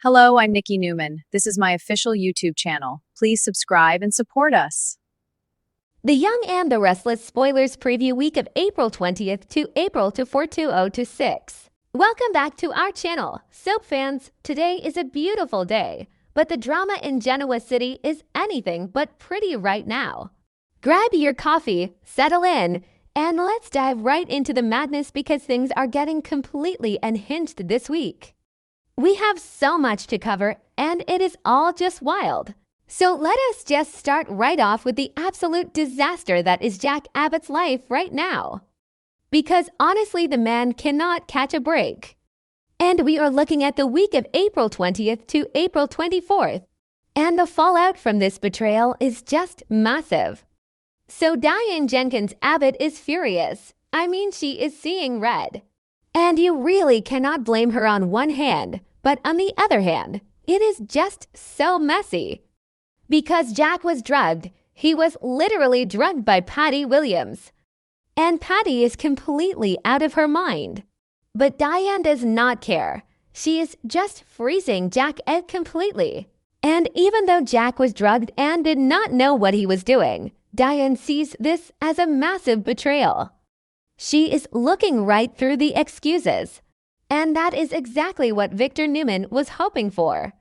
Hello, I'm Nikki Newman. This is my official YouTube channel. Please subscribe and support us. The Young and the Restless spoilers preview week of April 20th to April 4, 2026. Welcome back to our channel, soap fans. Today is a beautiful day, but the drama in Genoa City is anything but pretty right now. Grab your coffee, settle in, and let's dive right into the madness because things are getting completely unhinged this week. We have so much to cover, and it is all just wild. So let us just start right off with the absolute disaster that is Jack Abbott's life right now. Because honestly, the man cannot catch a break. And we are looking at the week of April 20th to April 24th. And the fallout from this betrayal is just massive. So Diane Jenkins Abbott is furious. I mean, she is seeing red. And you really cannot blame her on one hand, but on the other hand, it is just so messy. Because Jack was drugged, he was literally drugged by Patty Williams. And Patty is completely out of her mind. But Diane does not care. She is just freezing Jack Ed completely. And even though Jack was drugged and did not know what he was doing, Diane sees this as a massive betrayal. She is looking right through the excuses. And that is exactly what Victor Newman was hoping for.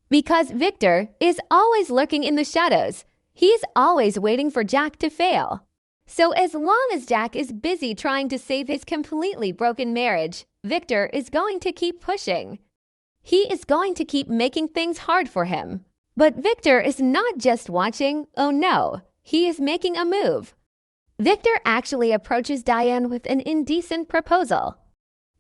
Because Victor is always lurking in the shadows. He's always waiting for Jack to fail. So as long as Jack is busy trying to save his completely broken marriage, Victor is going to keep pushing. He is going to keep making things hard for him. But Victor is not just watching, oh no, he is making a move. Victor actually approaches Diane with an indecent proposal.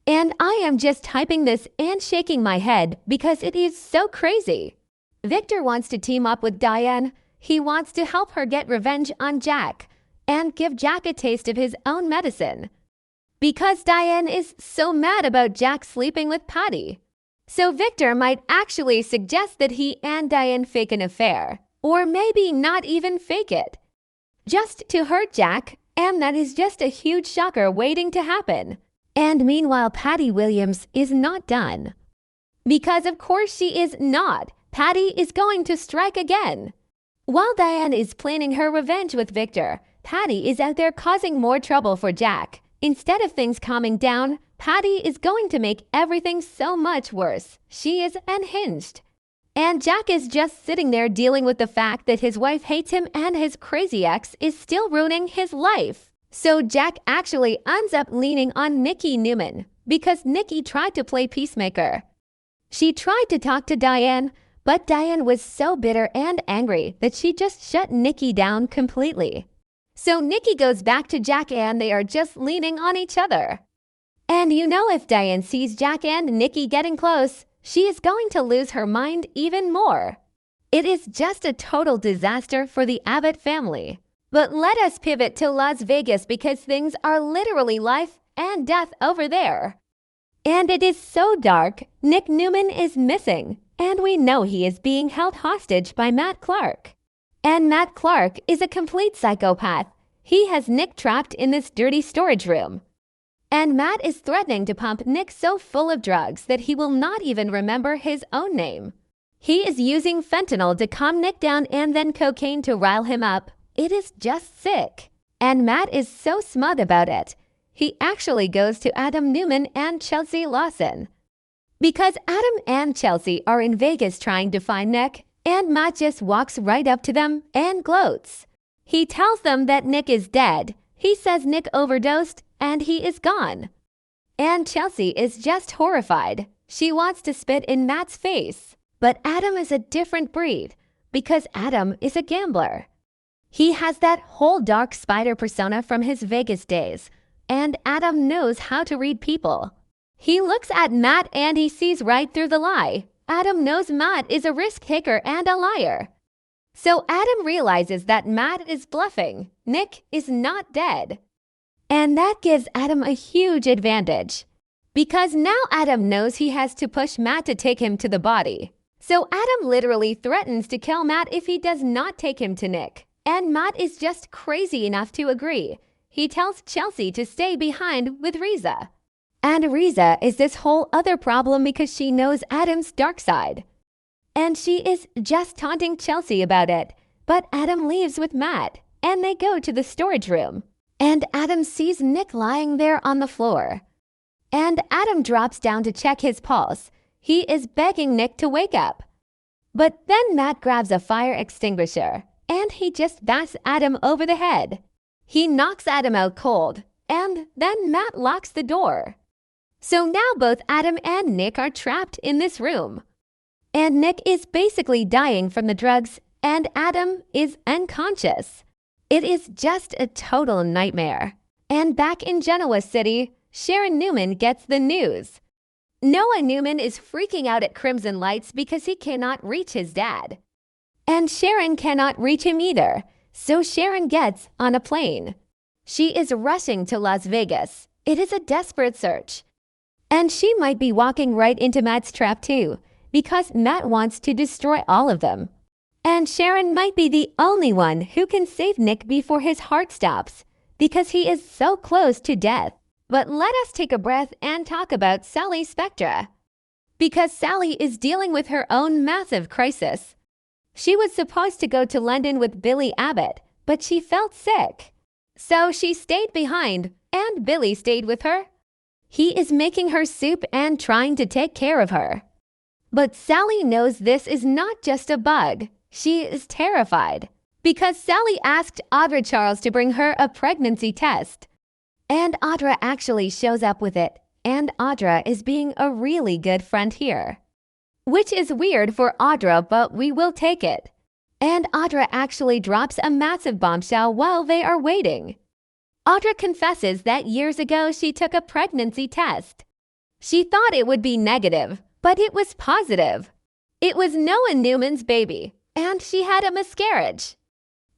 And I am just typing this and shaking my head because it is so crazy. Victor wants to team up with Diane. He wants to help her get revenge on Jack and give Jack a taste of his own medicine. Because Diane is so mad about Jack sleeping with Patty. So Victor might actually suggest that he and Diane fake an affair. Or maybe not even fake it. Just to hurt Jack, and that is just a huge shocker waiting to happen. And meanwhile, Patty Williams is not done. Because of course she is not. Patty is going to strike again. While Diane is planning her revenge with Victor, Patty is out there causing more trouble for Jack. Instead of things calming down, Patty is going to make everything so much worse. She is unhinged. And Jack is just sitting there dealing with the fact that his wife hates him and his crazy ex is still ruining his life. So Jack actually ends up leaning on Nikki Newman because Nikki tried to play peacemaker. She tried to talk to Diane, but Diane was so bitter and angry that she just shut Nikki down completely. So Nikki goes back to Jack and they are just leaning on each other. And you know, if Diane sees Jack and Nikki getting close, she is going to lose her mind even more. It is just a total disaster for the Abbott family. But let us pivot to Las Vegas because things are literally life and death over there. And it is so dark, Nick Newman is missing, and we know he is being held hostage by Matt Clark. And Matt Clark is a complete psychopath. He has Nick trapped in this dirty storage room. And Matt is threatening to pump Nick so full of drugs that he will not even remember his own name. He is using fentanyl to calm Nick down and then cocaine to rile him up. It is just sick. And Matt is so smug about it. He actually goes to Adam Newman and Chelsea Lawson. Because Adam and Chelsea are in Vegas trying to find Nick, and Matt just walks right up to them and gloats. He tells them that Nick is dead. He says Nick overdosed and he is gone. And Chelsea is just horrified. She wants to spit in Matt's face. But Adam is a different breed because Adam is a gambler. He has that whole dark spider persona from his Vegas days, and Adam knows how to read people. He looks at Matt and he sees right through the lie. Adam knows Matt is a risk taker and a liar. So Adam realizes that Matt is bluffing. Nick is not dead. And that gives Adam a huge advantage. Because now Adam knows he has to push Matt to take him to the body. So Adam literally threatens to kill Matt if he does not take him to Nick. And Matt is just crazy enough to agree. He tells Chelsea to stay behind with Riza. And Riza is this whole other problem because she knows Adam's dark side. And she is just taunting Chelsea about it. But Adam leaves with Matt, and they go to the storage room. And Adam sees Nick lying there on the floor. And Adam drops down to check his pulse. He is begging Nick to wake up. But then Matt grabs a fire extinguisher, and he just bats Adam over the head. He knocks Adam out cold, and then Matt locks the door. So now both Adam and Nick are trapped in this room. And Nick is basically dying from the drugs, and Adam is unconscious. It is just a total nightmare. And back in Genoa City, Sharon Newman gets the news. Noah Newman is freaking out at Crimson Lights because he cannot reach his dad. And Sharon cannot reach him either, so Sharon gets on a plane. She is rushing to Las Vegas. It is a desperate search. And she might be walking right into Matt's trap too, because Matt wants to destroy all of them. And Sharon might be the only one who can save Nick before his heart stops, because he is so close to death. But let us take a breath and talk about Sally Spectra. Because Sally is dealing with her own massive crisis. She was supposed to go to London with Billy Abbott, but she felt sick. So she stayed behind, and Billy stayed with her. He is making her soup and trying to take care of her. But Sally knows this is not just a bug. She is terrified. Because Sally asked Audra Charles to bring her a pregnancy test. And Audra actually shows up with it, and Audra is being a really good friend here. Which is weird for Audra, but we will take it. And Audra actually drops a massive bombshell while they are waiting. Audra confesses that years ago she took a pregnancy test. She thought it would be negative, but it was positive. It was Noah Newman's baby, and she had a miscarriage.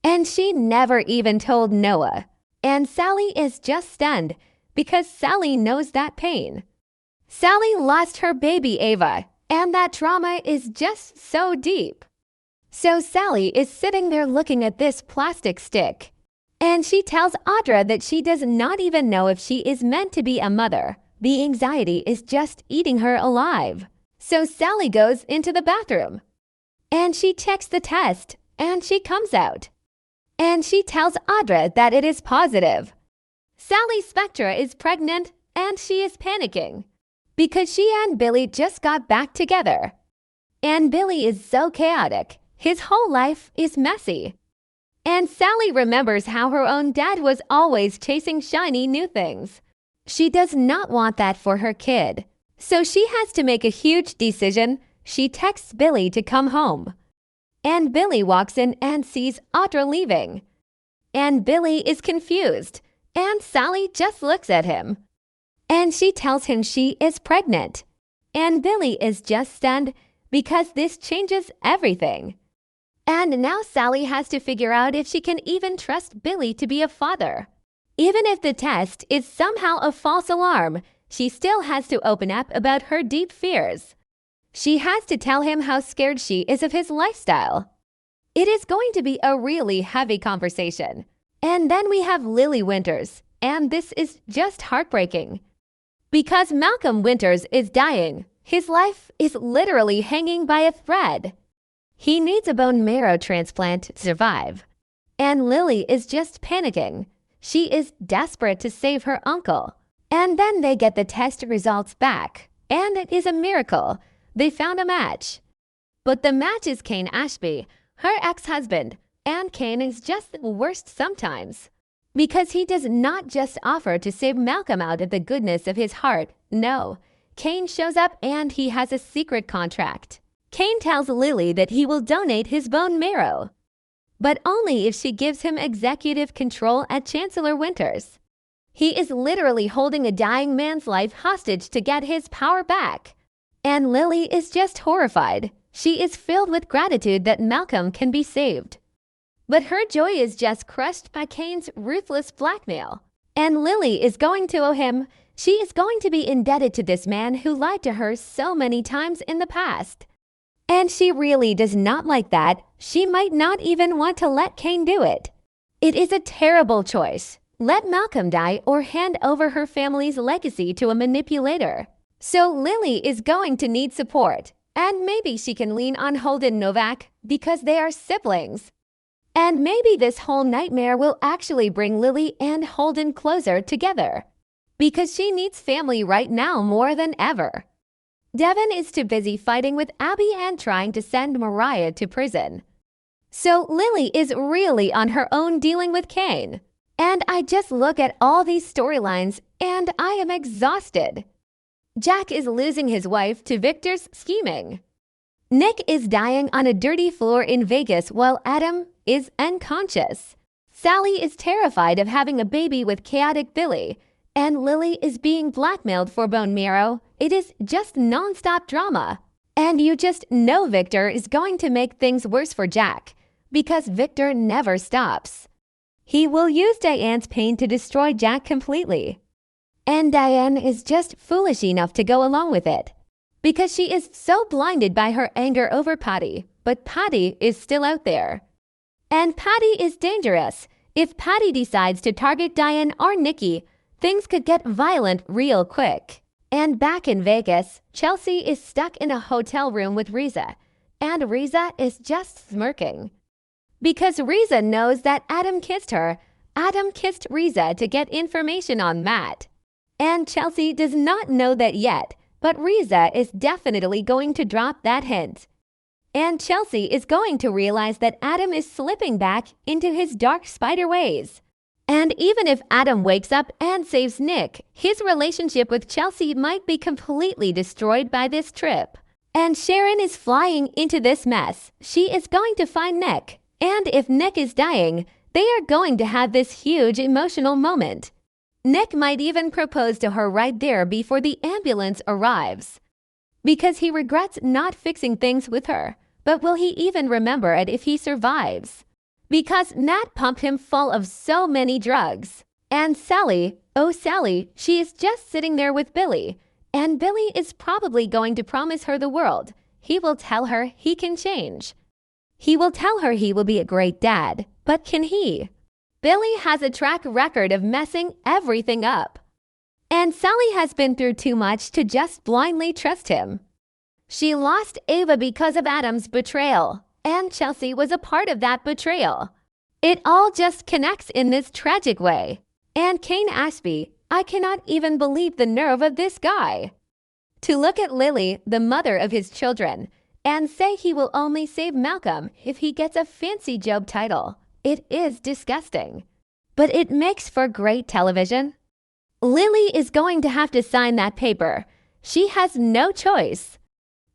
And she never even told Noah. And Sally is just stunned because Sally knows that pain. Sally lost her baby Ava, and that trauma is just so deep. So Sally is sitting there looking at this plastic stick. And she tells Audra that she does not even know if she is meant to be a mother. The anxiety is just eating her alive. So Sally goes into the bathroom. And she checks the test, and she comes out. And she tells Audra that it is positive. Sally Spectra is pregnant, and she is panicking. Because she and Billy just got back together. And Billy is so chaotic. His whole life is messy. And Sally remembers how her own dad was always chasing shiny new things. She does not want that for her kid. So she has to make a huge decision. She texts Billy to come home. And Billy walks in and sees Audra leaving. And Billy is confused. And Sally just looks at him. And she tells him she is pregnant. And Billy is just stunned because this changes everything. And now Sally has to figure out if she can even trust Billy to be a father. Even if the test is somehow a false alarm, she still has to open up about her deep fears. She has to tell him how scared she is of his lifestyle. It is going to be a really heavy conversation. And then we have Lily Winters, and this is just heartbreaking. Because Malcolm Winters is dying, his life is literally hanging by a thread. He needs a bone marrow transplant to survive. And Lily is just panicking. She is desperate to save her uncle. And then they get the test results back, and it is a miracle. They found a match. But the match is Kane Ashby, her ex-husband, and Kane is just the worst sometimes. Because he does not just offer to save Malcolm out of the goodness of his heart. No, Kane shows up and he has a secret contract. Kane tells Lily that he will donate his bone marrow. But only if she gives him executive control at Chancellor Winters. He is literally holding a dying man's life hostage to get his power back. And Lily is just horrified. She is filled with gratitude that Malcolm can be saved. But her joy is just crushed by Kane's ruthless blackmail. And Lily is going to owe him. She is going to be indebted to this man who lied to her so many times in the past. And she really does not like that. She might not even want to let Kane do it. It is a terrible choice. let Malcolm die or hand over her family's legacy to a manipulator. So Lily is going to need support, and maybe she can lean on Holden Novak because they are siblings. And maybe this whole nightmare will actually bring Lily and Holden closer together, because she needs family right now more than ever. Devin is too busy fighting with Abby and trying to send Mariah to prison. So Lily is really on her own dealing with Kane. And I just look at all these storylines and I am exhausted. Jack is losing his wife to Victor's scheming. Nick is dying on a dirty floor in Vegas while Adam is unconscious. Sally is terrified of having a baby with chaotic Billy. And Lily is being blackmailed for bone marrow. It is just non-stop drama. And you just know Victor is going to make things worse for Jack, because Victor never stops. He will use Diane's pain to destroy Jack completely. And Diane is just foolish enough to go along with it, because she is so blinded by her anger over Patty, but Patty is still out there. And Patty is dangerous. If Patty decides to target Diane or Nikki, things could get violent real quick. And back in Vegas, Chelsea is stuck in a hotel room with Riza, and Riza is just smirking. Because Riza knows that Adam kissed her, Adam kissed Riza to get information on Matt. And Chelsea does not know that yet, but Riza is definitely going to drop that hint. And Chelsea is going to realize that Adam is slipping back into his dark spider ways. And even if Adam wakes up and saves Nick, his relationship with Chelsea might be completely destroyed by this trip. And Sharon is flying into this mess. She is going to find Nick. And if Nick is dying, they are going to have this huge emotional moment. Nick might even propose to her right there before the ambulance arrives. Because he regrets not fixing things with her. But will he even remember it if he survives? Because Nat pumped him full of so many drugs. And Sally, oh Sally, she is just sitting there with Billy. And Billy is probably going to promise her the world. He will tell her he can change. He will tell her he will be a great dad. But can he? Billy has a track record of messing everything up. And Sally has been through too much to just blindly trust him. She lost Ava because of Adam's betrayal. And Chelsea was a part of that betrayal. It all just connects in this tragic way. And Kane Ashby, I cannot even believe the nerve of this guy. To look at Lily, the mother of his children, and say he will only save Malcolm if he gets a fancy job title. It is disgusting. But it makes for great television. Lily is going to have to sign that paper. She has no choice.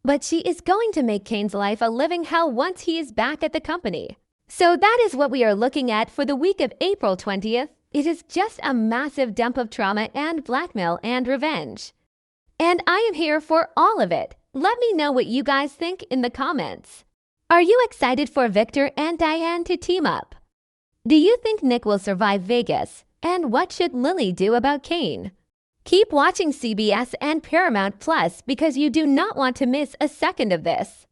But she is going to make Kane's life a living hell once he is back at the company. So that is what we are looking at for the week of April 20th. It is just a massive dump of trauma and blackmail and revenge. And I am here for all of it. Let me know what you guys think in the comments. Are you excited for Victor and Diane to team up? Do you think Nick will survive Vegas? And what should Lily do about Kane? Keep watching CBS and Paramount Plus because you do not want to miss a second of this.